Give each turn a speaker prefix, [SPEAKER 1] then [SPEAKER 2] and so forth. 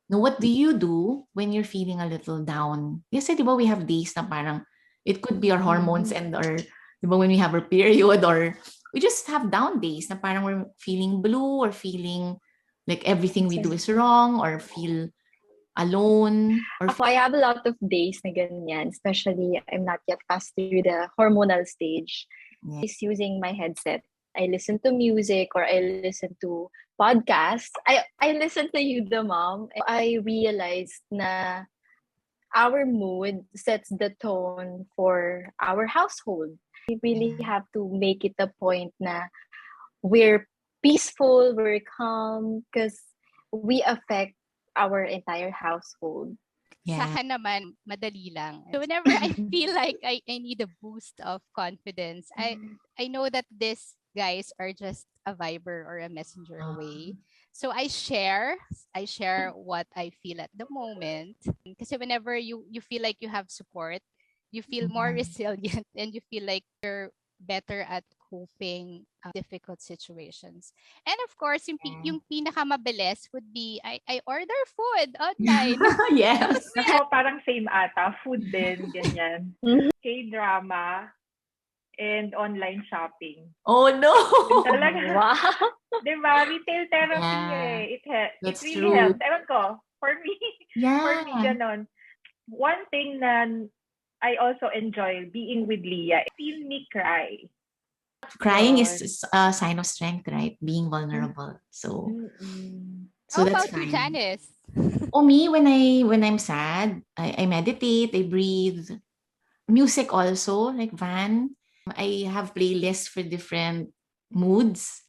[SPEAKER 1] Now, what do you do when you're feeling a little down? Kasi, di ba, we have days na parang it could be our hormones and or, di ba, when we have our period or we just have down days na parang we're feeling blue or feeling like everything we do is wrong or feel alone or
[SPEAKER 2] Ako, I have a lot of days na ganyan, especially I'm not yet past through the hormonal stage.
[SPEAKER 1] yeah.
[SPEAKER 2] Is using my headset. I listen to music or I listen to podcasts. I listen to You the Mom. I realized na our mood sets the tone for our household. We really have to make it a point na we're peaceful, we're calm, because we affect our entire household.
[SPEAKER 3] Sa
[SPEAKER 1] Yeah.
[SPEAKER 3] akin naman, madali lang. So whenever I feel like I need a boost of confidence, I know that these guys are just a Viber or a messenger away. So I share what I feel at the moment. Kasi whenever you feel like you have support, you feel more resilient and you feel like you're better at coping difficult situations. And of course, yung pinakamabilis would be I order food online.
[SPEAKER 1] Yes.
[SPEAKER 4] Ako parang same ata. Food din, ganyan. K-drama and online shopping.
[SPEAKER 1] Oh, no.
[SPEAKER 4] Talaga.
[SPEAKER 2] Wow.
[SPEAKER 4] Diba? Retail therapy
[SPEAKER 1] Yeah.
[SPEAKER 4] it
[SPEAKER 1] That's
[SPEAKER 4] really
[SPEAKER 1] true.
[SPEAKER 4] helps. Ewan ko, for me,
[SPEAKER 1] Yeah.
[SPEAKER 4] ganon. One thing na I also enjoy being with Leah, feel me cry.
[SPEAKER 1] Crying
[SPEAKER 4] Yun.
[SPEAKER 1] is a sign of strength, right? Being vulnerable. So
[SPEAKER 3] How
[SPEAKER 1] that's
[SPEAKER 3] about you,
[SPEAKER 1] fine.
[SPEAKER 3] Janice?
[SPEAKER 1] Oh, me, when I'm sad, I meditate, I breathe. Music also, like Van. I have playlists for different moods.